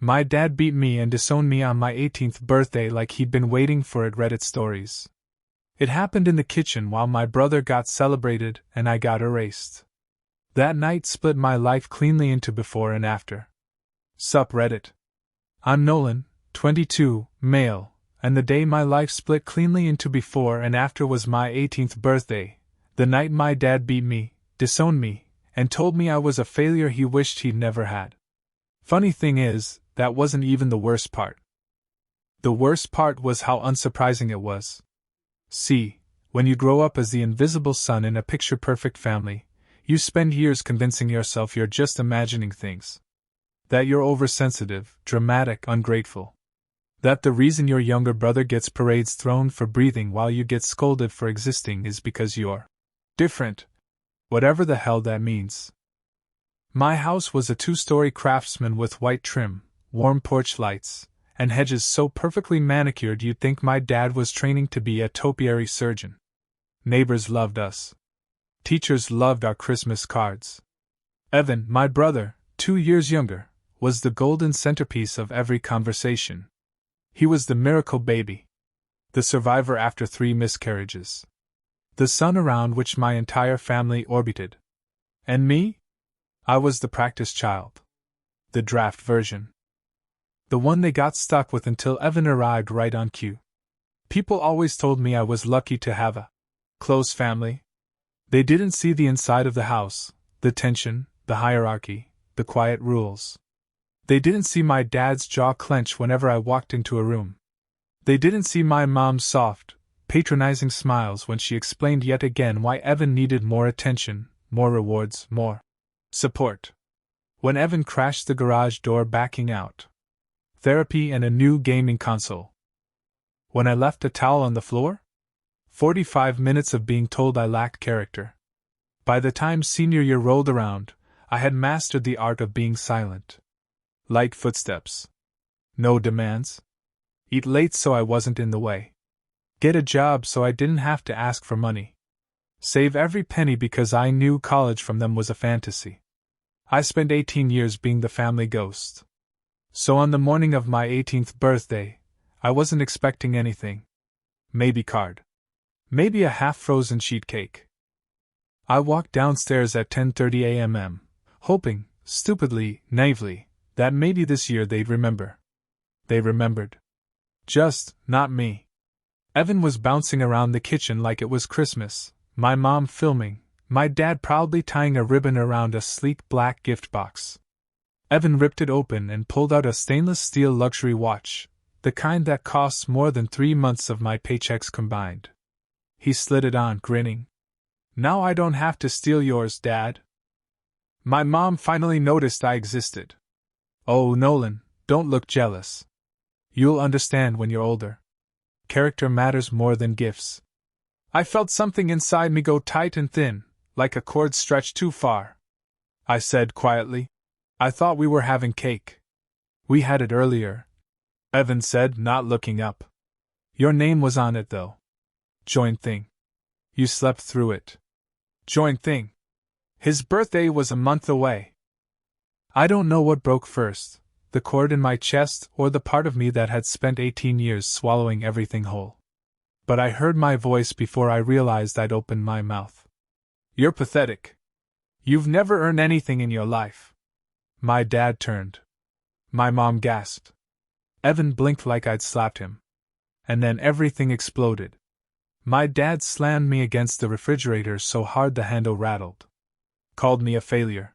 My dad beat me and disowned me on my 18th birthday like he'd been waiting for it. Reddit stories. It happened in the kitchen while my brother got celebrated and I got erased. That night split my life cleanly into before and after. Sup Reddit. I'm Nolan, 22, male, and the day my life split cleanly into before and after was my 18th birthday, the night my dad beat me, disowned me, and told me I was a failure he wished he'd never had. Funny thing is, that wasn't even the worst part. The worst part was how unsurprising it was. See, when you grow up as the invisible son in a picture-perfect family, you spend years convincing yourself you're just imagining things. That you're oversensitive, dramatic, ungrateful. That the reason your younger brother gets parades thrown for breathing while you get scolded for existing is because you're different. Whatever the hell that means. My house was a 2-story craftsman with white trim, warm porch lights, and hedges so perfectly manicured you'd think my dad was training to be a topiary surgeon. Neighbors loved us. Teachers loved our Christmas cards. Evan, my brother, 2 years younger, was the golden centerpiece of every conversation. He was the miracle baby. The survivor after 3 miscarriages. The sun around which my entire family orbited. And me? I was the practice child. The draft version. The one they got stuck with until Evan arrived right on cue. People always told me I was lucky to have a close family. They didn't see the inside of the house, the tension, the hierarchy, the quiet rules. They didn't see my dad's jaw clench whenever I walked into a room. They didn't see my mom's soft, patronizing smiles when she explained yet again why Evan needed more attention, more rewards, more support. When Evan crashed the garage door backing out. Therapy and a new gaming console. When I left a towel on the floor? 45 minutes of being told I lacked character. By the time senior year rolled around, I had mastered the art of being silent. Light footsteps. No demands. Eat late so I wasn't in the way. Get a job so I didn't have to ask for money. Save every penny because I knew college from them was a fantasy. I spent 18 years being the family ghost. So on the morning of my 18th birthday, I wasn't expecting anything. Maybe card. Maybe a half-frozen sheet cake. I walked downstairs at 10:30 a.m., hoping, stupidly, naively, that maybe this year they'd remember. They remembered. Just, not me. Evan was bouncing around the kitchen like it was Christmas, my mom filming, my dad proudly tying a ribbon around a sleek black gift box. Evan ripped it open and pulled out a stainless steel luxury watch, the kind that costs more than 3 months of my paychecks combined. He slid it on, grinning. Now I don't have to steal yours, Dad. My mom finally noticed I existed. Oh, Nolan, don't look jealous. You'll understand when you're older. Character matters more than gifts. I felt something inside me go tight and thin, like a cord stretched too far. I said quietly, I thought we were having cake. We had it earlier, Evan said, not looking up. Your name was on it, though. Joint thing. You slept through it. Joint thing. His birthday was a month away. I don't know what broke first, the cord in my chest or the part of me that had spent 18 years swallowing everything whole. But I heard my voice before I realized I'd opened my mouth. You're pathetic. You've never earned anything in your life. My dad turned. My mom gasped. Evan blinked like I'd slapped him. And then everything exploded. My dad slammed me against the refrigerator so hard the handle rattled. Called me a failure.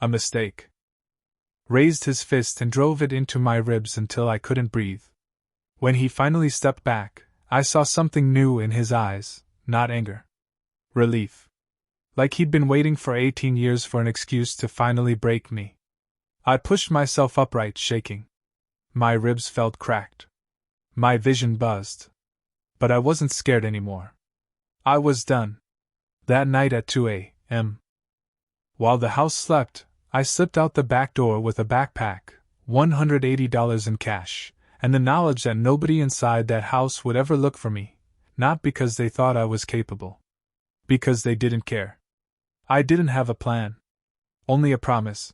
A mistake. Raised his fist and drove it into my ribs until I couldn't breathe. When he finally stepped back, I saw something new in his eyes, not anger. Relief. Like he'd been waiting for 18 years for an excuse to finally break me. I pushed myself upright, shaking. My ribs felt cracked. My vision buzzed. But I wasn't scared anymore. I was done. That night at 2 a.m. While the house slept, I slipped out the back door with a backpack, $180 in cash, and the knowledge that nobody inside that house would ever look for me, not because they thought I was capable. Because they didn't care. I didn't have a plan. Only a promise.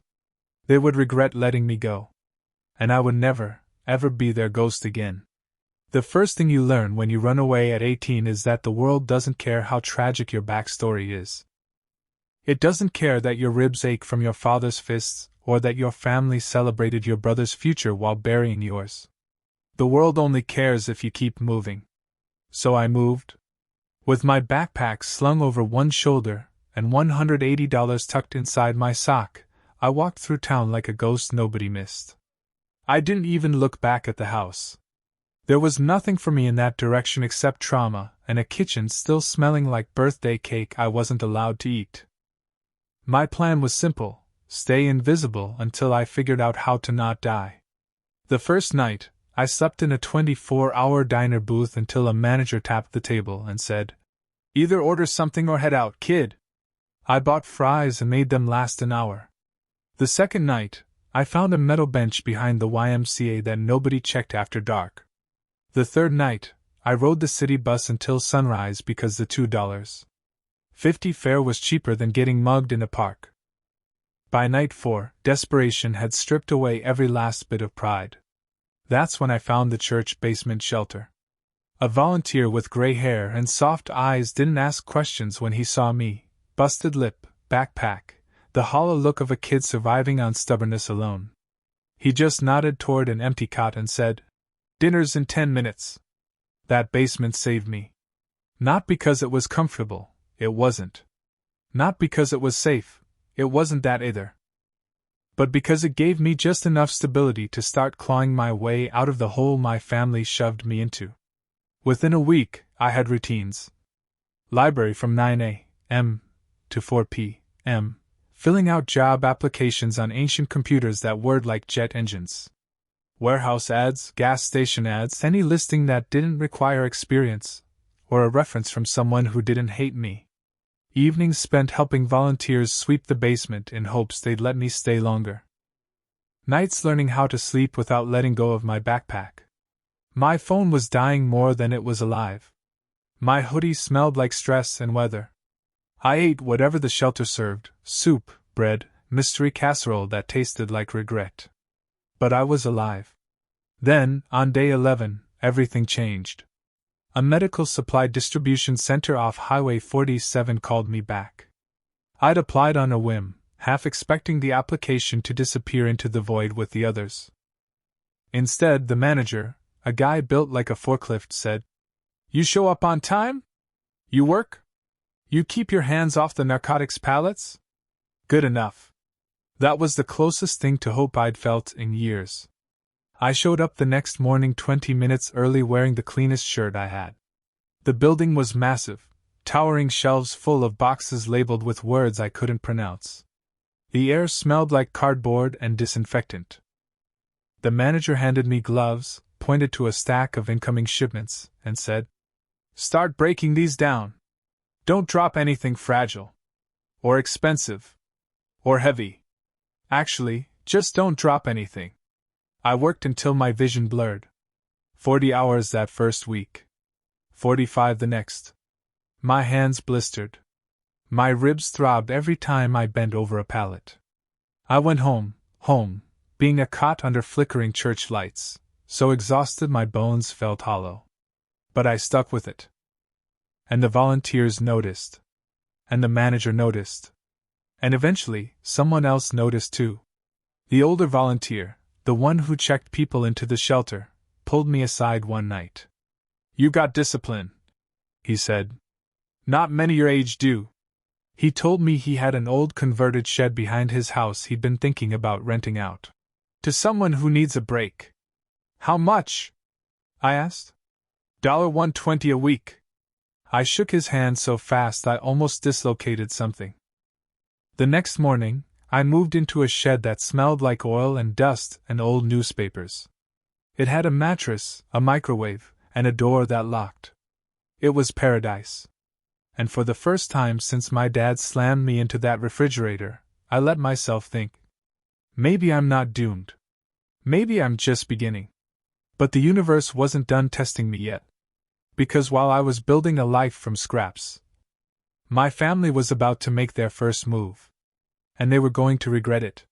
They would regret letting me go. and I would never, ever be their ghost again. The first thing you learn when you run away at 18 is that the world doesn't care how tragic your backstory is. It doesn't care that your ribs ache from your father's fists, or that your family celebrated your brother's future while burying yours. The world only cares if you keep moving. So I moved. With my backpack slung over one shoulder and $180 tucked inside my sock, I walked through town like a ghost nobody missed. I didn't even look back at the house. There was nothing for me in that direction except trauma and a kitchen still smelling like birthday cake I wasn't allowed to eat. My plan was simple: stay invisible until I figured out how to not die. The first night, I slept in a 24-hour diner booth until a manager tapped the table and said, "Either order something or head out, kid." I bought fries and made them last an hour. The second night, I found a metal bench behind the YMCA that nobody checked after dark. The third night, I rode the city bus until sunrise because the $2.50 fare was cheaper than getting mugged in a park. By night 4, desperation had stripped away every last bit of pride. That's when I found the church basement shelter. A volunteer with gray hair and soft eyes didn't ask questions when he saw me: busted lip, backpack, the hollow look of a kid surviving on stubbornness alone. He just nodded toward an empty cot and said, "Dinner's in 10 minutes. That basement saved me. Not because it was comfortable, it wasn't. Not because it was safe, it wasn't that either. But because it gave me just enough stability to start clawing my way out of the hole my family shoved me into. Within a week, I had routines. Library from 9 a.m. to 4 p.m., filling out job applications on ancient computers that whirred like jet engines. Warehouse ads, gas station ads, any listing that didn't require experience, or a reference from someone who didn't hate me. Evenings spent helping volunteers sweep the basement in hopes they'd let me stay longer. Nights learning how to sleep without letting go of my backpack. My phone was dying more than it was alive. My hoodie smelled like stress and weather. I ate whatever the shelter served: soup, bread, mystery casserole that tasted like regret. But I was alive. Then, on day 11, everything changed. A medical supply distribution center off Highway 47 called me back. I'd applied on a whim, half expecting the application to disappear into the void with the others. Instead, the manager, a guy built like a forklift, said, "You show up on time? You work? You keep your hands off the narcotics pallets? Good enough." That was the closest thing to hope I'd felt in years. I showed up the next morning 20 minutes early wearing the cleanest shirt I had. The building was massive, towering shelves full of boxes labeled with words I couldn't pronounce. The air smelled like cardboard and disinfectant. The manager handed me gloves, pointed to a stack of incoming shipments, and said, "Start breaking these down. Don't drop anything fragile. Or expensive. Or heavy. Actually, just don't drop anything." I worked until my vision blurred. 40 hours that first week. 45 the next. My hands blistered. My ribs throbbed every time I bent over a pallet. I went home, being a cot under flickering church lights, so exhausted my bones felt hollow. But I stuck with it. And the volunteers noticed. And the manager noticed. And eventually, someone else noticed too. The older volunteer, the one who checked people into the shelter, pulled me aside one night. "You got discipline," he said. "Not many your age do." He told me he had an old converted shed behind his house he'd been thinking about renting out. "To someone who needs a break." "How much?" I asked. $120 a week. I shook his hand so fast I almost dislocated something. The next morning, I moved into a shed that smelled like oil and dust and old newspapers. It had a mattress, a microwave, and a door that locked. It was paradise. And for the first time since my dad slammed me into that refrigerator, I let myself think. Maybe I'm not doomed. Maybe I'm just beginning. But the universe wasn't done testing me yet. Because while I was building a life from scraps, my family was about to make their first move. And they were going to regret it.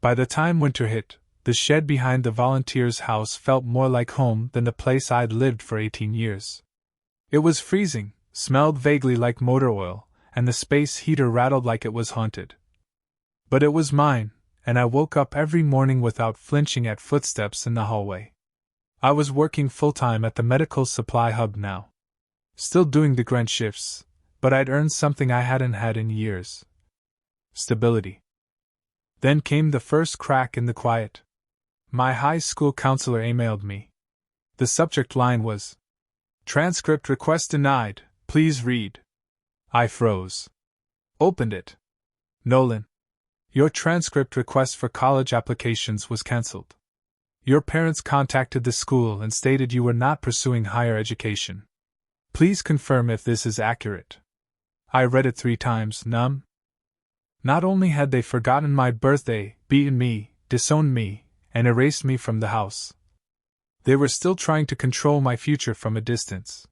By the time winter hit, The shed behind the volunteer's house felt more like home than the place I'd lived for 18 years. It was freezing, smelled vaguely like motor oil, and the space heater rattled like it was haunted. But it was mine, and I woke up every morning without flinching at footsteps in the hallway. I was working full-time at the medical supply hub now. Still doing the grunt shifts, but I'd earned something I hadn't had in years. Stability. Then came the first crack in the quiet. My high school counselor emailed me. The subject line was, "Transcript request denied, please read." I froze. Opened it. "Nolan, your transcript request for college applications was cancelled. Your parents contacted the school and stated you were not pursuing higher education. Please confirm if this is accurate." I read it 3 times, numb. Not only had they forgotten my birthday, beaten me, disowned me, and erased me from the house, they were still trying to control my future from a distance.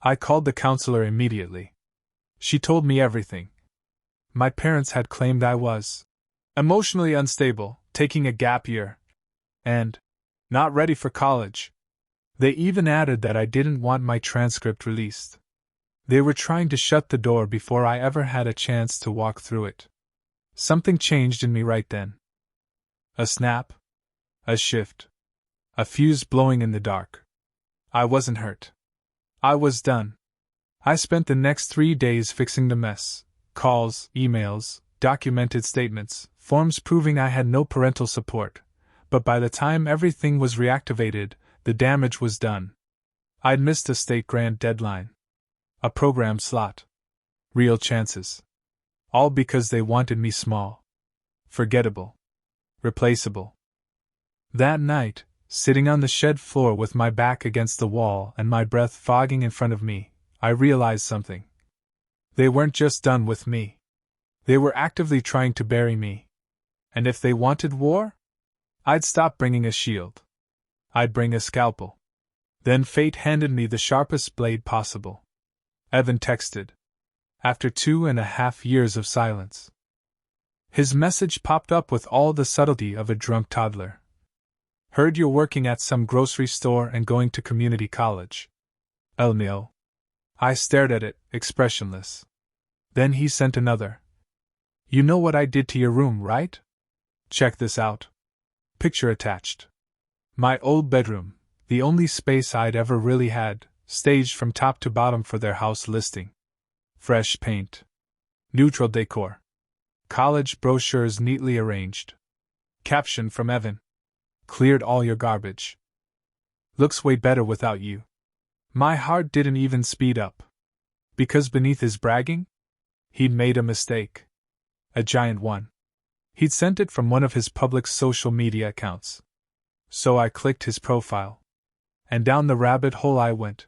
I called the counselor immediately. She told me everything. My parents had claimed I was emotionally unstable, taking a gap year, and not ready for college. They even added that I didn't want my transcript released. They were trying to shut the door before I ever had a chance to walk through it. Something changed in me right then. A snap. A shift. A fuse blowing in the dark. I wasn't hurt. I was done. I spent the next 3 days fixing the mess. Calls, emails, documented statements, forms proving I had no parental support. But by the time everything was reactivated, the damage was done. I'd missed a state grant deadline. A program slot. Real chances. All because they wanted me small. Forgettable. Replaceable. That night, sitting on the shed floor with my back against the wall and my breath fogging in front of me, I realized something. They weren't just done with me. They were actively trying to bury me. And if they wanted war, I'd stop bringing a shield. I'd bring a scalpel. Then fate handed me the sharpest blade possible. Evan texted. After 2.5 years of silence. His message popped up with all the subtlety of a drunk toddler. Heard you're working at some grocery store and going to community college. No. I stared at it, expressionless. Then he sent another. You know what I did to your room, right? Check this out. Picture attached. My old bedroom, the only space I'd ever really had, staged from top to bottom for their house listing. Fresh paint. Neutral decor. College brochures neatly arranged. Caption from Evan. Cleared all your garbage. Looks way better without you. My heart didn't even speed up. Because beneath his bragging, he'd made a mistake. A giant one. He'd sent it from one of his public social media accounts. So I clicked his profile. And down the rabbit hole I went.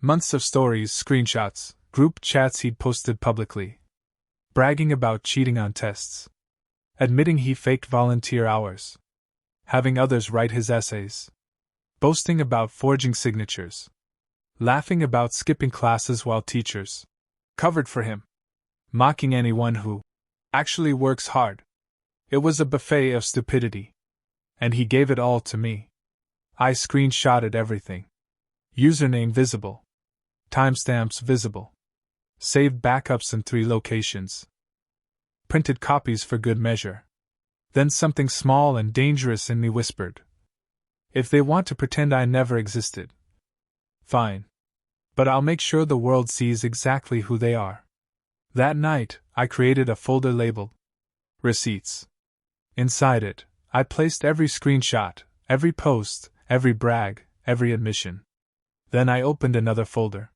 Months of stories, screenshots, group chats he'd posted publicly. Bragging about cheating on tests. Admitting he faked volunteer hours. Having others write his essays. Boasting about forging signatures. Laughing about skipping classes while teachers covered for him. Mocking anyone who actually works hard. It was a buffet of stupidity. And he gave it all to me. I screenshotted everything. Username visible. Timestamps visible. Saved backups in 3 locations. Printed copies for good measure. Then something small and dangerous in me whispered. If they want to pretend I never existed, fine. But I'll make sure the world sees exactly who they are. That night, I created a folder labeled Receipts. Inside it, I placed every screenshot, every post, every brag, every admission. Then I opened another folder.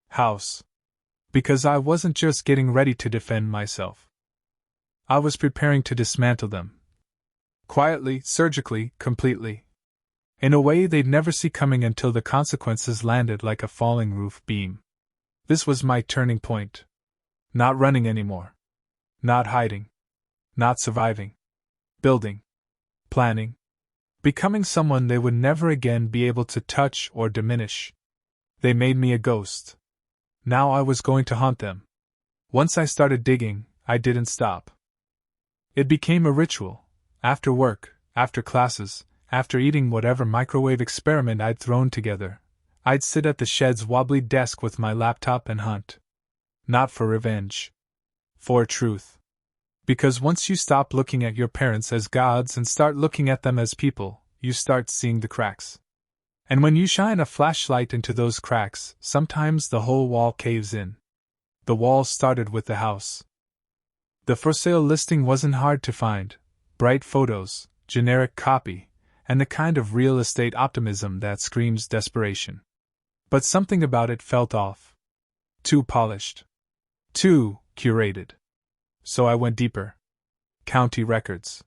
House. Because I wasn't just getting ready to defend myself. I was preparing to dismantle them. Quietly, surgically, completely. In a way they'd never see coming until the consequences landed like a falling roof beam. This was my turning point. Not running anymore. Not hiding. Not surviving. Building. Planning. Becoming someone they would never again be able to touch or diminish. They made me a ghost. Now I was going to haunt them. Once I started digging, I didn't stop. It became a ritual. After work, After classes, after eating whatever microwave experiment I'd thrown together, I'd sit at the shed's wobbly desk with my laptop and hunt. Not for revenge. For truth. Because once you stop looking at your parents as gods and start looking at them as people, you start seeing the cracks. And when you shine a flashlight into those cracks, sometimes the whole wall caves in. The wall started with the house. The for sale listing wasn't hard to find. Bright photos, generic copy, and the kind of real estate optimism that screams desperation. But something about it felt off. Too polished. Too curated. So I went deeper. County records.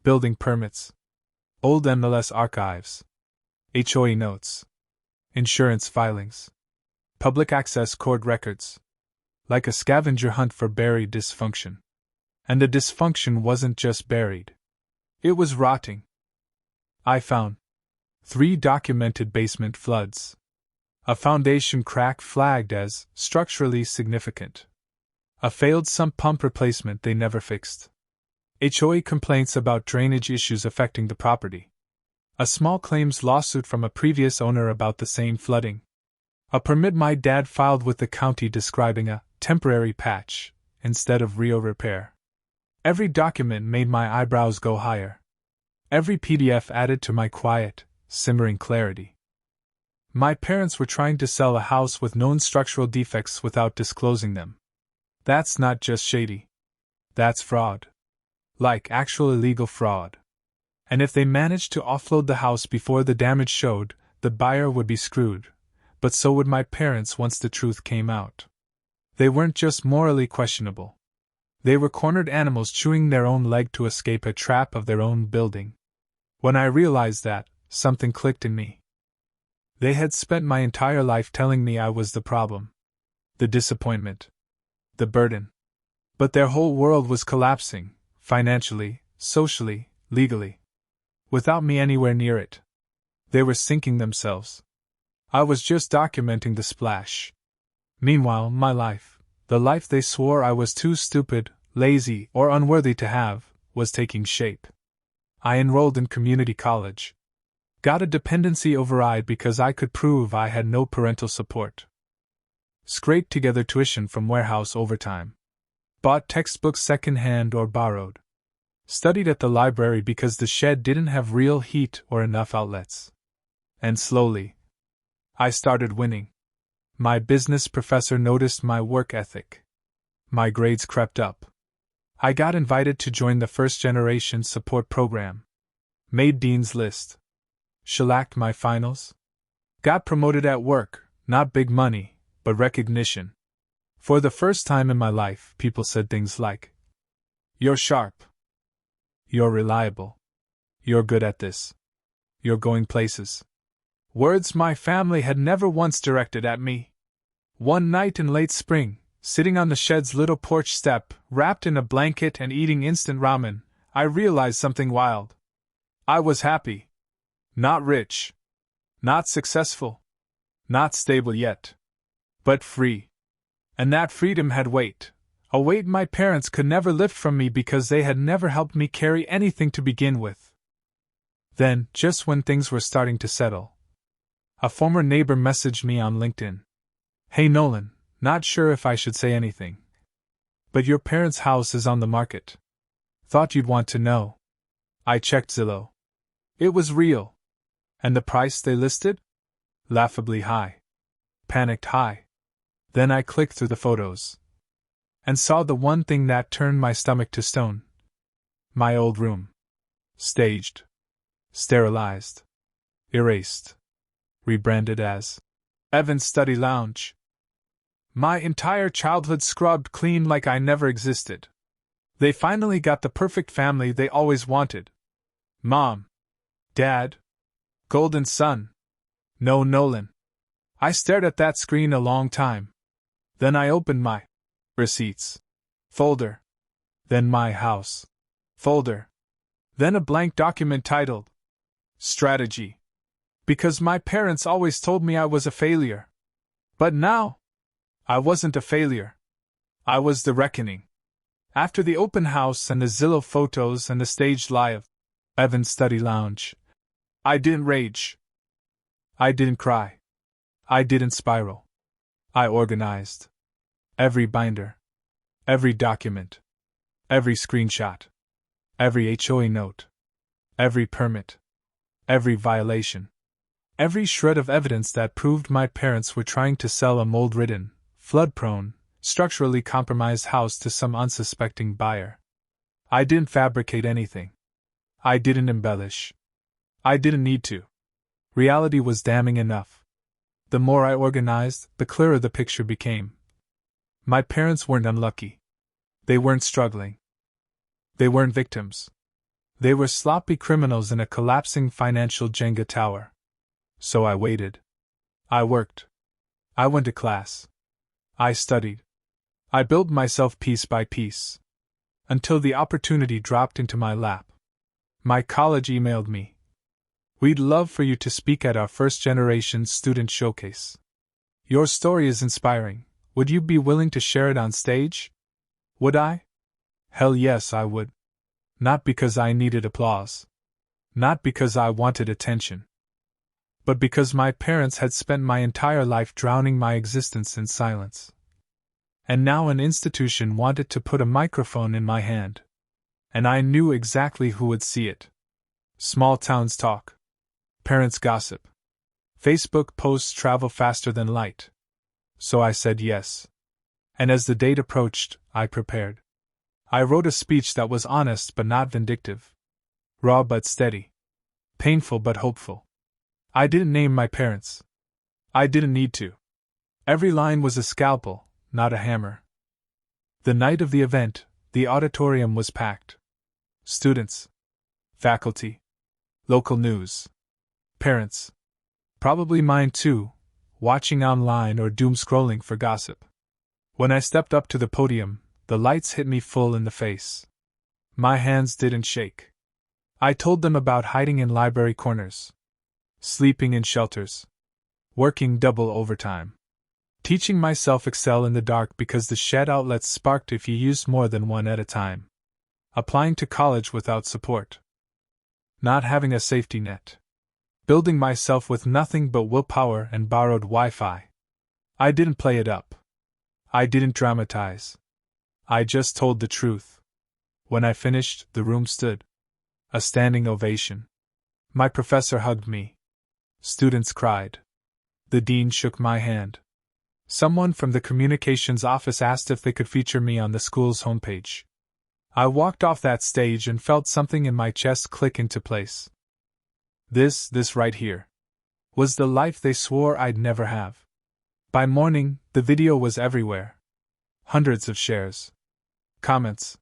Building permits. Old MLS archives. HOA notes. Insurance filings. Public access court records. Like a scavenger hunt for buried dysfunction. And the dysfunction wasn't just buried. It was rotting. I found 3 documented basement floods. A foundation crack flagged as structurally significant. A failed sump pump replacement they never fixed. HOA complaints about drainage issues affecting the property. A small claims lawsuit from a previous owner about the same flooding. A permit my dad filed with the county describing a temporary patch instead of real repair. Every document made my eyebrows go higher. Every PDF added to my quiet, simmering clarity. My parents were trying to sell a house with known structural defects without disclosing them. That's not just shady. That's fraud. Like actual illegal fraud. And if they managed to offload the house before the damage showed, the buyer would be screwed. But so would my parents once the truth came out. They weren't just morally questionable. They were cornered animals chewing their own leg to escape a trap of their own building. When I realized that, something clicked in me. They had spent my entire life telling me I was the problem. The disappointment. The burden. But their whole world was collapsing, financially, socially, legally. Without me anywhere near it. They were sinking themselves. I was just documenting the splash. Meanwhile, my life, the life they swore I was too stupid, lazy, or unworthy to have, was taking shape. I enrolled in community college. Got a dependency override because I could prove I had no parental support. Scraped together tuition from warehouse overtime. Bought textbooks second-hand or borrowed. Studied at the library because the shed didn't have real heat or enough outlets. And slowly, I started winning. My business professor noticed my work ethic. My grades crept up. I got invited to join the first-generation support program. Made Dean's List. Shellacked my finals. Got promoted at work, not big money, but recognition. For the first time in my life, people said things like, "You're sharp. You're reliable. You're good at this. You're going places." Words my family had never once directed at me. One night in late spring, sitting on the shed's little porch step, wrapped in a blanket and eating instant ramen, I realized something wild. I was happy. Not rich. Not successful. Not stable yet. But free. And that freedom had weight. A weight my parents could never lift from me because they had never helped me carry anything to begin with. Then, just when things were starting to settle, a former neighbor messaged me on LinkedIn. "Hey Nolan, not sure if I should say anything. But your parents' house is on the market. Thought you'd want to know." I checked Zillow. It was real. And the price they listed? Laughably high. Panicked high. Then I clicked through the photos. And saw the one thing that turned my stomach to stone. My old room. Staged. Sterilized. Erased. Rebranded as Evan's Study Lounge. My entire childhood scrubbed clean like I never existed. They finally got the perfect family they always wanted. Mom. Dad. Golden son. No Nolan. I stared at that screen a long time. Then I opened my receipts folder. Then my house folder. Then a blank document titled Strategy. Because my parents always told me I was a failure. But now, I wasn't a failure. I was the reckoning. After the open house and the Zillow photos and the staged live Evan's study lounge. I didn't rage. I didn't cry. I didn't spiral. I organized. Every binder. Every document. Every screenshot. Every HOA note. Every permit. Every violation. Every shred of evidence that proved my parents were trying to sell a mold-ridden, flood-prone, structurally compromised house to some unsuspecting buyer. I didn't fabricate anything. I didn't embellish. I didn't need to. Reality was damning enough. The more I organized, the clearer the picture became. My parents weren't unlucky. They weren't struggling. They weren't victims. They were sloppy criminals in a collapsing financial Jenga tower. So I waited. I worked. I went to class. I studied. I built myself piece by piece. Until the opportunity dropped into my lap. My college emailed me. We'd love for you to speak at our first-generation student showcase. Your story is inspiring. Would you be willing to share it on stage? Would I? Hell yes, I would. Not because I needed applause. Not because I wanted attention. But because my parents had spent my entire life drowning my existence in silence. And now an institution wanted to put a microphone in my hand. And I knew exactly who would see it. Small towns talk. Parents gossip. Facebook posts travel faster than light. So I said yes. And as the date approached, I prepared. I wrote a speech that was honest but not vindictive. Raw but steady. Painful but hopeful. I didn't name my parents. I didn't need to. Every line was a scalpel, not a hammer. The night of the event, the auditorium was packed. Students. Faculty. Local news. Parents. Probably mine too, watching online or doom-scrolling for gossip. When I stepped up to the podium, the lights hit me full in the face. My hands didn't shake. I told them about hiding in library corners. Sleeping in shelters. Working double overtime. Teaching myself Excel in the dark because the shed outlets sparked if you used more than one at a time. Applying to college without support. Not having a safety net. Building myself with nothing but willpower and borrowed Wi-Fi. I didn't play it up. I didn't dramatize. I just told the truth. When I finished, the room stood. A standing ovation. My professor hugged me. Students cried. The dean shook my hand. Someone from the communications office asked if they could feature me on the school's homepage. I walked off that stage and felt something in my chest click into place. This right here, was the life they swore I'd never have. By morning, the video was everywhere. Hundreds of shares. Comments.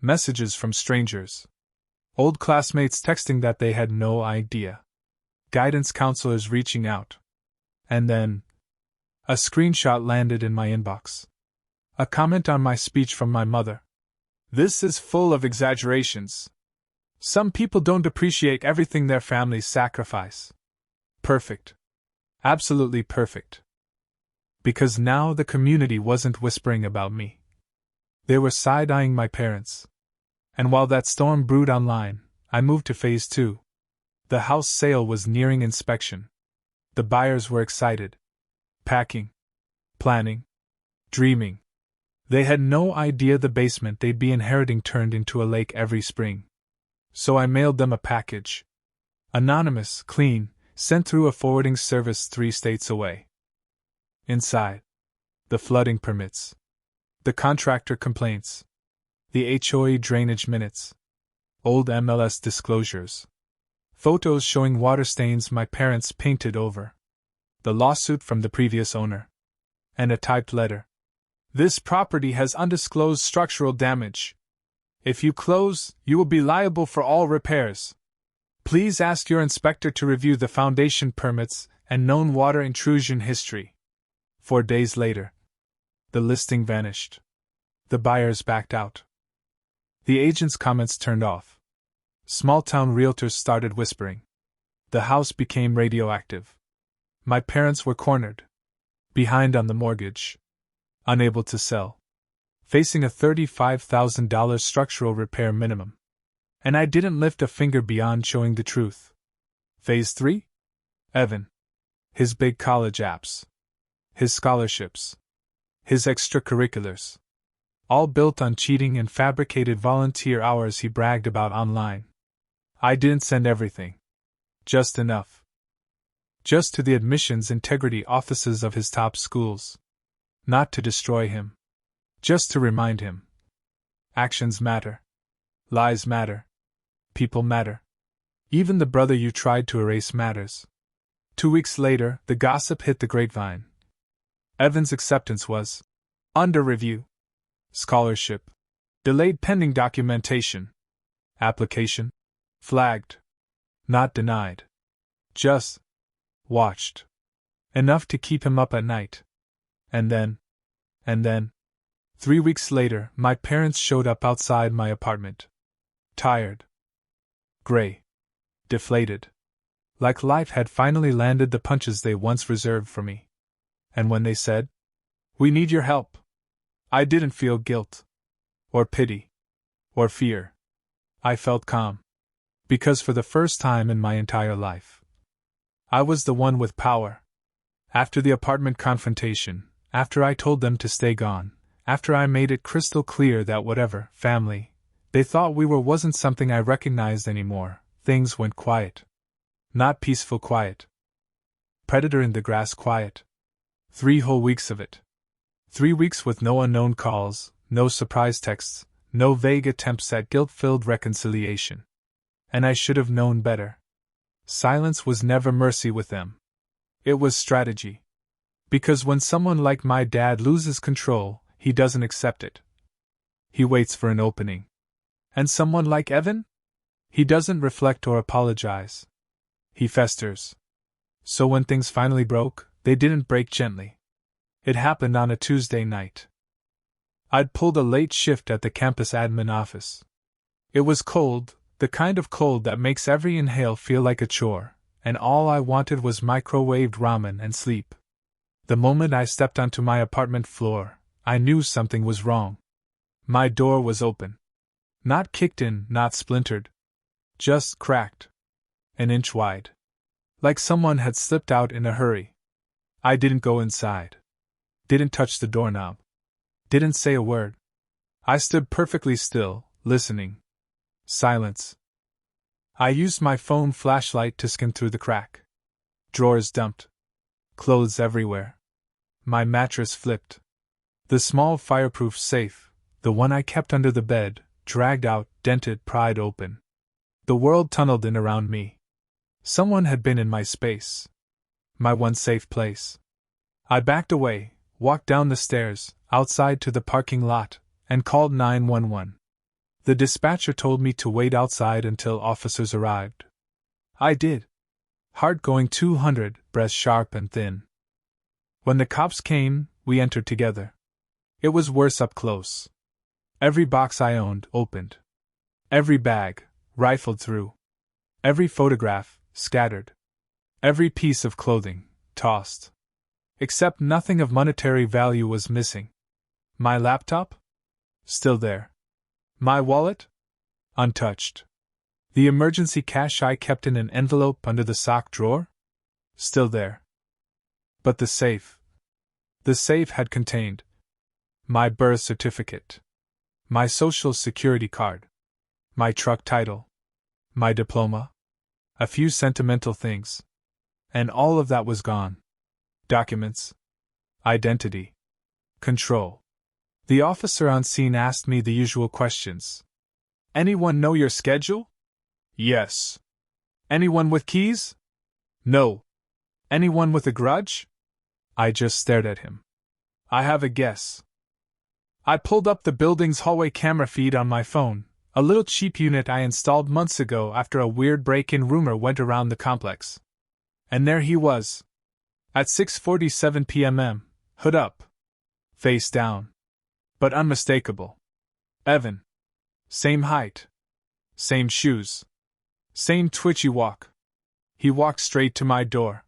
Messages from strangers. Old classmates texting that they had no idea. Guidance counselors reaching out. And then, a screenshot landed in my inbox. A comment on my speech from my mother. This is full of exaggerations. Some people don't appreciate everything their families sacrifice. Perfect. Absolutely perfect. Because now the community wasn't whispering about me. They were side-eyeing my parents. And while that storm brewed online, I moved to phase 2. The house sale was nearing inspection. The buyers were excited. Packing. Planning. Dreaming. They had no idea the basement they'd be inheriting turned into a lake every spring. So I mailed them a package. Anonymous, clean, sent through a forwarding service 3 states away. Inside. The flooding permits. The contractor complaints. The HOA drainage minutes. Old MLS disclosures. Photos showing water stains my parents painted over. The lawsuit from the previous owner. And a typed letter. This property has undisclosed structural damage. If you close, you will be liable for all repairs. Please ask your inspector to review the foundation permits and known water intrusion history. 4 days later. The listing vanished. The buyers backed out. The agent's comments turned off. Small-town realtors started whispering. The house became radioactive. My parents were cornered. Behind on the mortgage. Unable to sell. Facing a $35,000 structural repair minimum. And I didn't lift a finger beyond showing the truth. Phase 3? Evan. His big college apps. His scholarships. His extracurriculars. All built on cheating and fabricated volunteer hours he bragged about online. I didn't send everything. Just enough. Just to the admissions integrity offices of his top schools. Not to destroy him. Just to remind him. Actions matter. Lies matter. People matter. Even the brother you tried to erase matters. 2 weeks later, the gossip hit the grapevine. Evan's acceptance was under review. Scholarship delayed pending documentation. Application flagged. Not denied. Just watched. Enough to keep him up at night. And then, 3 weeks later, my parents showed up outside my apartment. Tired. Gray. Deflated. Like life had finally landed the punches they once reserved for me. And when they said, "We need your help," I didn't feel guilt. Or pity. Or fear. I felt calm. Because for the first time in my entire life, I was the one with power. After the apartment confrontation, after I told them to stay gone, after I made it crystal clear that whatever family they thought we were wasn't something I recognized anymore, things went quiet. Not peaceful quiet. Predator in the grass quiet. 3 whole weeks of it. 3 weeks with no unknown calls, no surprise texts, no vague attempts at guilt-filled reconciliation. And I should have known better. Silence was never mercy with them. It was strategy. Because when someone like my dad loses control, he doesn't accept it. He waits for an opening. And someone like Evan? He doesn't reflect or apologize. He festers. So when things finally broke, they didn't break gently. It happened on a Tuesday night. I'd pulled a late shift at the campus admin office. It was cold, the kind of cold that makes every inhale feel like a chore, and all I wanted was microwaved ramen and sleep. The moment I stepped onto my apartment floor, I knew something was wrong. My door was open. Not kicked in, not splintered. Just cracked. An inch wide. Like someone had slipped out in a hurry. I didn't go inside. Didn't touch the doorknob. Didn't say a word. I stood perfectly still, listening. Silence. I used my phone flashlight to skim through the crack. Drawers dumped. Clothes everywhere. My mattress flipped. The small fireproof safe, the one I kept under the bed, dragged out, dented, pried open. The world tunneled in around me. Someone had been in my space. My one safe place. I backed away, walked down the stairs, outside to the parking lot, and called 911. The dispatcher told me to wait outside until officers arrived. I did. Heart going 200, breath sharp and thin. When the cops came, we entered together. It was worse up close. Every box I owned opened. Every bag rifled through. Every photograph scattered. Every piece of clothing tossed. Except nothing of monetary value was missing. My laptop? Still there. My wallet? Untouched. The emergency cash I kept in an envelope under the sock drawer? Still there. But the safe. The safe had contained my birth certificate, my social security card, my truck title, my diploma, a few sentimental things. And all of that was gone. Documents. Identity. Control. The officer on scene asked me the usual questions. Anyone know your schedule? Yes. Anyone with keys? No. Anyone with a grudge? I just stared at him. I have a guess. I pulled up the building's hallway camera feed on my phone, a little cheap unit I installed months ago after a weird break-in rumor went around the complex. And there he was. At 6:47 p.m., hood up. Face down. But unmistakable. Evan. Same height. Same shoes. Same twitchy walk. He walked straight to my door.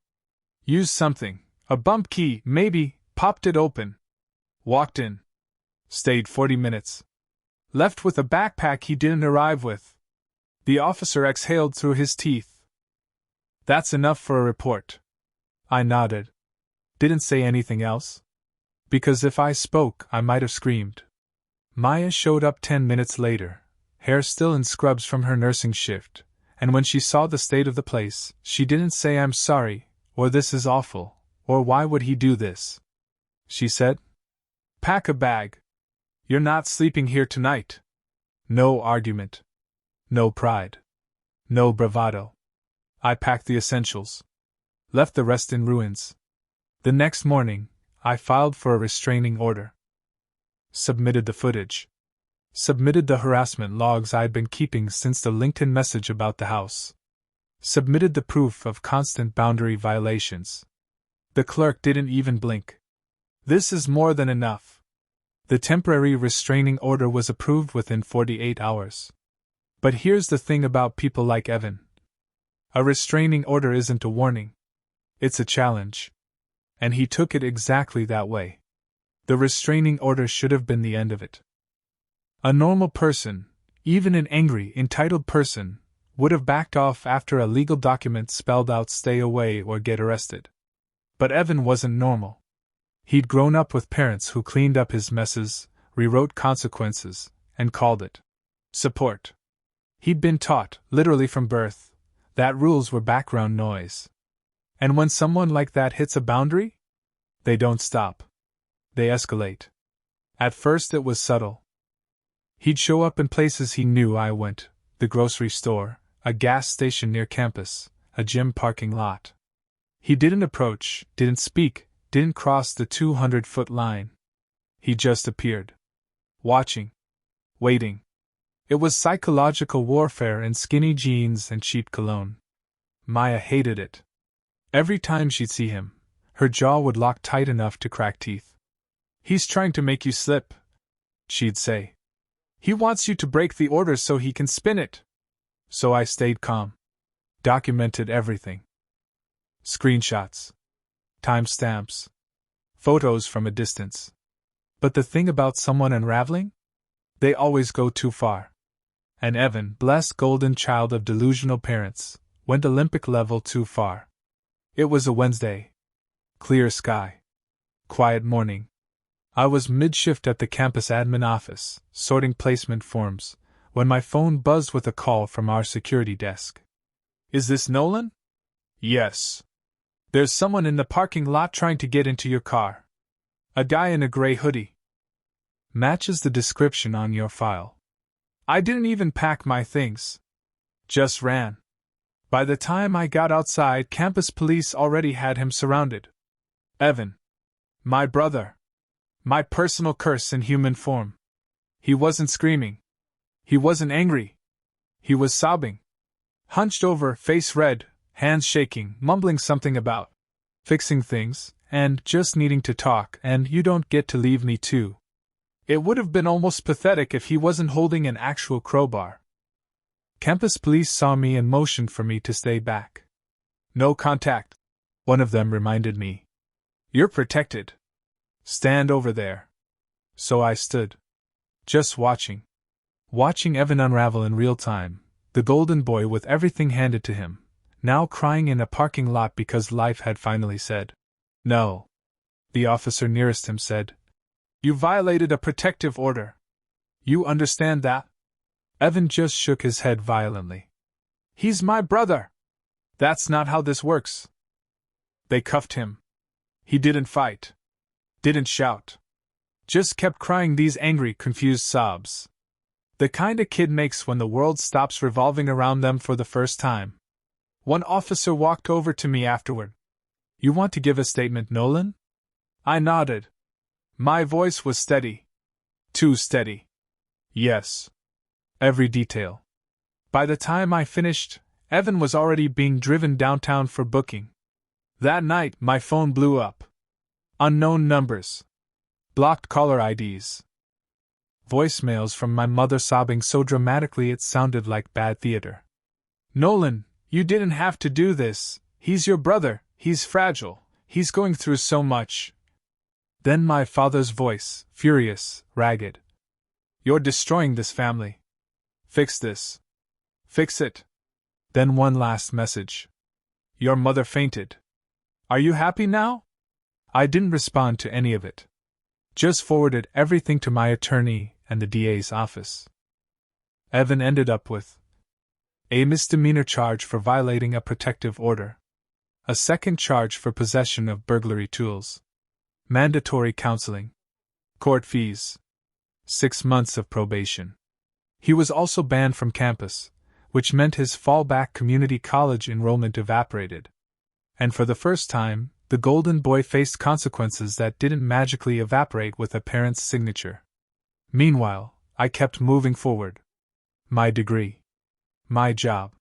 Used something, a bump key, maybe, popped it open. Walked in. Stayed 40 minutes. Left with a backpack he didn't arrive with. The officer exhaled through his teeth. That's enough for a report. I nodded. Didn't say anything else? Because if I spoke, I might have screamed. Maya showed up 10 minutes later, hair still in scrubs from her nursing shift, and when she saw the state of the place, she didn't say I'm sorry, or this is awful, or why would he do this. She said, pack a bag. You're not sleeping here tonight. No argument. No pride. No bravado. I packed the essentials. Left the rest in ruins. The next morning, I filed for a restraining order. Submitted the footage. Submitted the harassment logs I'd been keeping since the LinkedIn message about the house. Submitted the proof of constant boundary violations. The clerk didn't even blink. This is more than enough. The temporary restraining order was approved within 48 hours. But here's the thing about people like Evan. A restraining order isn't a warning. It's a challenge. And he took it exactly that way. The restraining order should have been the end of it. A normal person, even an angry, entitled person, would have backed off after a legal document spelled out stay away or get arrested. But Evan wasn't normal. He'd grown up with parents who cleaned up his messes, rewrote consequences, and called it support. He'd been taught, literally from birth, that rules were background noise. And when someone like that hits a boundary, they don't stop. They escalate. At first it was subtle. He'd show up in places he knew I went, the grocery store, a gas station near campus, a gym parking lot. He didn't approach, didn't speak, didn't cross the 200-foot line. He just appeared. Watching. Waiting. It was psychological warfare in skinny jeans and cheap cologne. Maya hated it. Every time she'd see him, her jaw would lock tight enough to crack teeth. He's trying to make you slip, she'd say. He wants you to break the order so he can spin it. So I stayed calm. Documented everything. Screenshots. Timestamps. Photos from a distance. But the thing about someone unraveling? They always go too far. And Evan, blessed golden child of delusional parents, went Olympic level too far. It was a Wednesday. Clear sky. Quiet morning. I was mid-shift at the campus admin office, sorting placement forms, when my phone buzzed with a call from our security desk. Is this Nolan? Yes. There's someone in the parking lot trying to get into your car. A guy in a gray hoodie. Matches the description on your file. I didn't even pack my things. Just ran. By the time I got outside, campus police already had him surrounded. Evan. My brother. My personal curse in human form. He wasn't screaming. He wasn't angry. He was sobbing. Hunched over, face red, hands shaking, mumbling something about fixing things, and just needing to talk, and you don't get to leave me too. It would have been almost pathetic if he wasn't holding an actual crowbar. Campus police saw me and motioned for me to stay back. No contact, one of them reminded me. You're protected. Stand over there. So I stood. Just watching. Watching Evan unravel in real time, the golden boy with everything handed to him, now crying in a parking lot because life had finally said, no. The officer nearest him said, you violated a protective order. You understand that? Evan just shook his head violently. He's my brother. That's not how this works. They cuffed him. He didn't fight. Didn't shout. Just kept crying these angry, confused sobs. The kind a kid makes when the world stops revolving around them for the first time. One officer walked over to me afterward. You want to give a statement, Nolan? I nodded. My voice was steady. Too steady. Yes. Every detail. By the time I finished, Evan was already being driven downtown for booking. That night, my phone blew up. Unknown numbers. Blocked caller IDs. Voicemails from my mother sobbing so dramatically it sounded like bad theater. Nolan, you didn't have to do this. He's your brother. He's fragile. He's going through so much. Then my father's voice, furious, ragged. You're destroying this family. Fix this. Fix it. Then one last message. Your mother fainted. Are you happy now? I didn't respond to any of it. Just forwarded everything to my attorney and the DA's office. Evan ended up with a misdemeanor charge for violating a protective order, a second charge for possession of burglary tools, mandatory counseling, court fees, 6 months of probation. He was also banned from campus, which meant his fallback community college enrollment evaporated. And for the first time, the golden boy faced consequences that didn't magically evaporate with a parent's signature. Meanwhile, I kept moving forward. My degree. My job.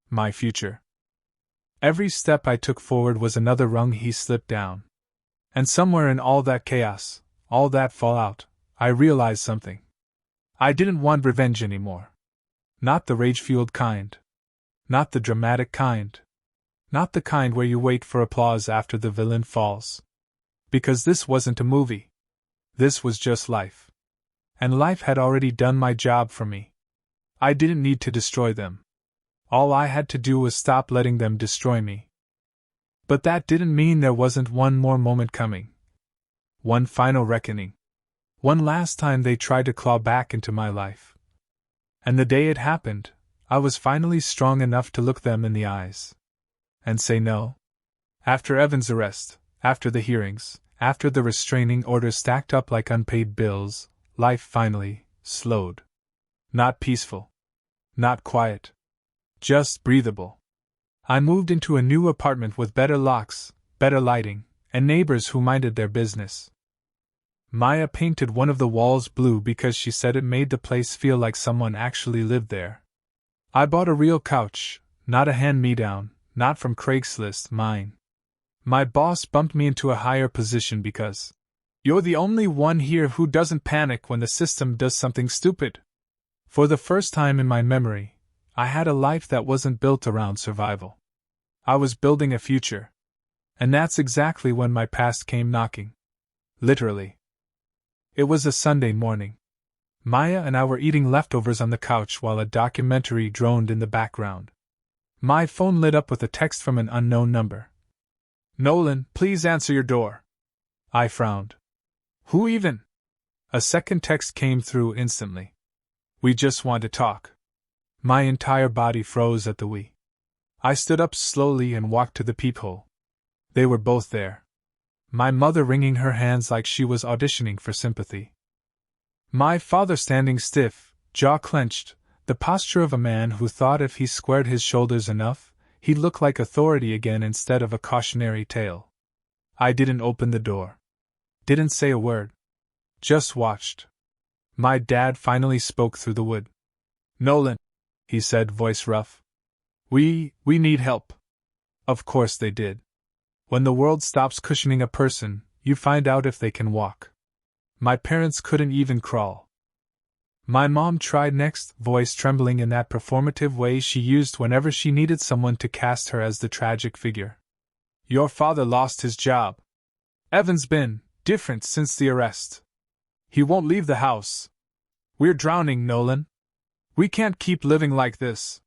My future. Every step I took forward was another rung he slipped down. And somewhere in all that chaos, all that fallout, I realized something. I didn't want revenge anymore. Not the rage-fueled kind. Not the dramatic kind. Not the kind where you wait for applause after the villain falls. Because this wasn't a movie. This was just life. And life had already done my job for me. I didn't need to destroy them. All I had to do was stop letting them destroy me. But that didn't mean there wasn't one more moment coming. One final reckoning. One last time they tried to claw back into my life. And the day it happened, I was finally strong enough to look them in the eyes. And say no. After Evan's arrest, after the hearings, after the restraining orders stacked up like unpaid bills, life finally slowed. Not peaceful. Not quiet. Just breathable. I moved into a new apartment with better locks, better lighting, and neighbors who minded their business. Maya painted one of the walls blue because she said it made the place feel like someone actually lived there. I bought a real couch, not a hand-me-down, not from Craigslist, mine. My boss bumped me into a higher position because you're the only one here who doesn't panic when the system does something stupid. For the first time in my memory, I had a life that wasn't built around survival. I was building a future. And that's exactly when my past came knocking. Literally. It was a Sunday morning. Maya and I were eating leftovers on the couch while a documentary droned in the background. My phone lit up with a text from an unknown number. Nolan, please answer your door. I frowned. Who even? A second text came through instantly. We just want to talk. My entire body froze at the we. I stood up slowly and walked to the peephole. They were both there. My mother wringing her hands like she was auditioning for sympathy. My father standing stiff, jaw clenched, the posture of a man who thought if he squared his shoulders enough, he'd look like authority again instead of a cautionary tale. I didn't open the door. Didn't say a word. Just watched. My dad finally spoke through the wood. Nolan, he said, voice rough. We need help. Of course they did. When the world stops cushioning a person, you find out if they can walk. My parents couldn't even crawl. My mom tried next, voice trembling in that performative way she used whenever she needed someone to cast her as the tragic figure. Your father lost his job. Evan's been different since the arrest. He won't leave the house. We're drowning, Nolan. We can't keep living like this.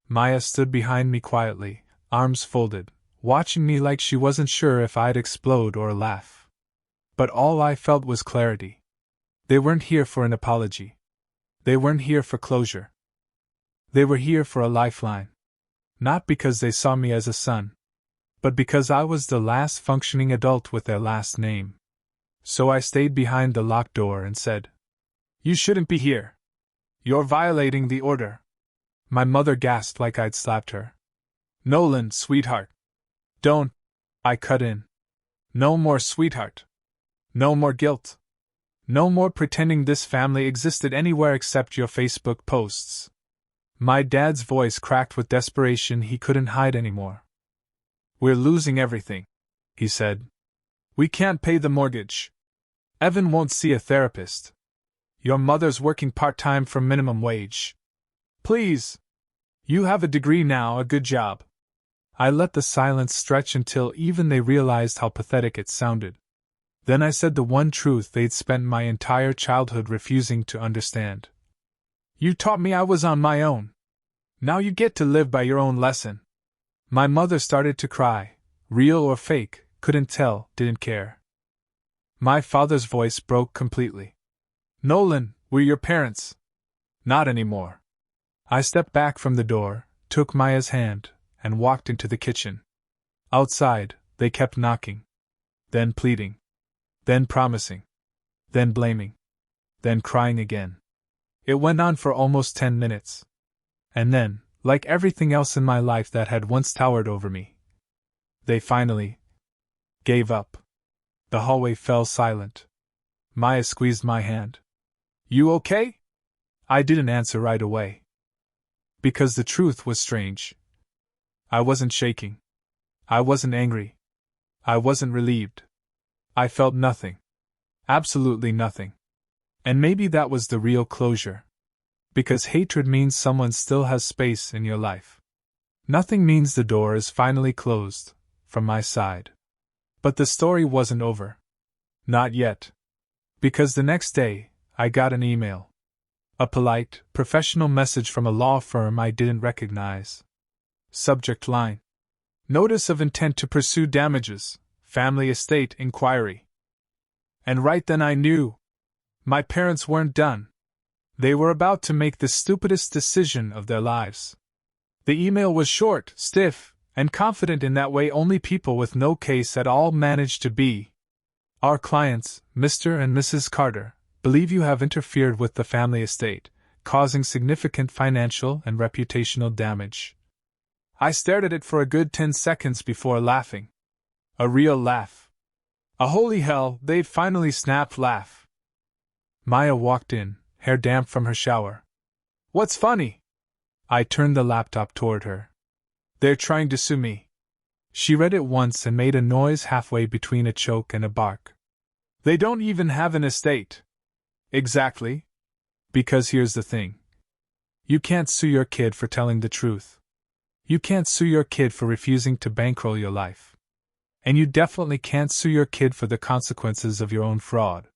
Maya stood behind me quietly, arms folded, watching me like she wasn't sure if I'd explode or laugh. But all I felt was clarity. They weren't here for an apology. They weren't here for closure. They were here for a lifeline. Not because they saw me as a son, but because I was the last functioning adult with their last name. So I stayed behind the locked door and said, You shouldn't be here. You're violating the order. My mother gasped like I'd slapped her. Nolan, sweetheart. Don't, I cut in. No more sweetheart. No more guilt. No more pretending this family existed anywhere except your Facebook posts. My dad's voice cracked with desperation he couldn't hide anymore. We're losing everything, he said. We can't pay the mortgage. Evan won't see a therapist. Your mother's working part-time for minimum wage. Please. You have a degree now, a good job. I let the silence stretch until even they realized how pathetic it sounded. Then I said the one truth they'd spent my entire childhood refusing to understand. You taught me I was on my own. Now you get to live by your own lesson. My mother started to cry. Real or fake, couldn't tell, didn't care. My father's voice broke completely. Nolan, we're your parents. Not anymore. I stepped back from the door, took Maya's hand, and walked into the kitchen. Outside, they kept knocking. Then pleading. Then promising. Then blaming. Then crying again. It went on for almost 10 minutes. And then, like everything else in my life that had once towered over me, they finally gave up. The hallway fell silent. Maya squeezed my hand. You okay? I didn't answer right away. Because the truth was strange. I wasn't shaking. I wasn't angry. I wasn't relieved. I felt nothing. Absolutely nothing. And maybe that was the real closure. Because hatred means someone still has space in your life. Nothing means the door is finally closed, from my side. But the story wasn't over. Not yet. Because the next day, I got an email. A polite, professional message from a law firm I didn't recognize. Subject line: Notice of intent to pursue damages, family estate inquiry. And right then I knew. My parents weren't done. They were about to make the stupidest decision of their lives. The email was short, stiff, and confident in that way only people with no case at all manage to be. Our clients, Mr. and Mrs. Carter, believe you have interfered with the family estate, causing significant financial and reputational damage. I stared at it for a good 10 seconds before laughing. A real laugh. A holy hell, they'd finally snapped laugh. Maya walked in, hair damp from her shower. What's funny? I turned the laptop toward her. They're trying to sue me. She read it once and made a noise halfway between a choke and a bark. They don't even have an estate. Exactly. Because here's the thing. You can't sue your kid for telling the truth. You can't sue your kid for refusing to bankroll your life. And you definitely can't sue your kid for the consequences of your own fraud.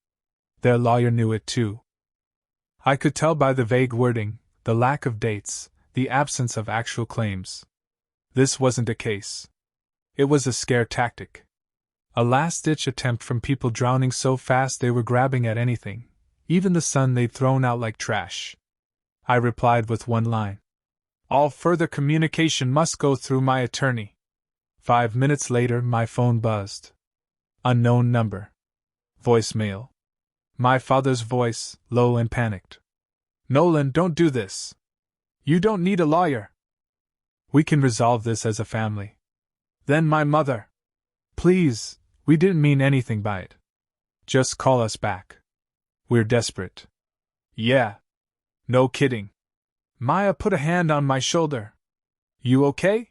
Their lawyer knew it too. I could tell by the vague wording, the lack of dates, the absence of actual claims. This wasn't a case. It was a scare tactic. A last-ditch attempt from people drowning so fast they were grabbing at anything, even the sun they'd thrown out like trash. I replied with one line. All further communication must go through my attorney. 5 minutes later, my phone buzzed. Unknown number. Voicemail. My father's voice, low and panicked. Nolan, don't do this. You don't need a lawyer. We can resolve this as a family. Then my mother. Please, we didn't mean anything by it. Just call us back. We're desperate. Yeah. No kidding. Maya put a hand on my shoulder. You okay?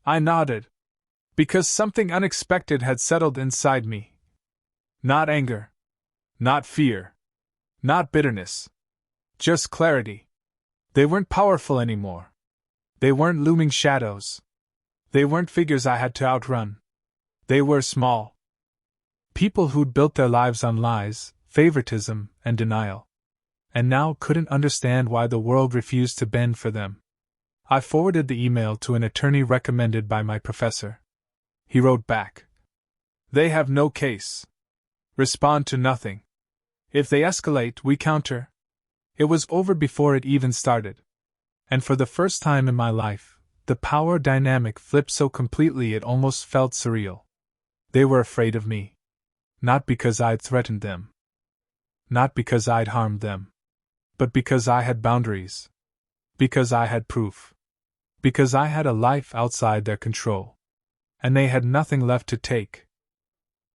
I nodded. Because something unexpected had settled inside me. Not anger. Not fear. Not bitterness. Just clarity. They weren't powerful anymore. They weren't looming shadows. They weren't figures I had to outrun. They were small. People who'd built their lives on lies, favoritism, and denial. And now couldn't understand why the world refused to bend for them. I forwarded the email to an attorney recommended by my professor. He wrote back. They have no case. Respond to nothing. If they escalate, we counter. It was over before it even started. And for the first time in my life, the power dynamic flipped so completely it almost felt surreal. They were afraid of me. Not because I'd threatened them. Not because I'd harmed them. But because I had boundaries. Because I had proof. Because I had a life outside their control. And they had nothing left to take,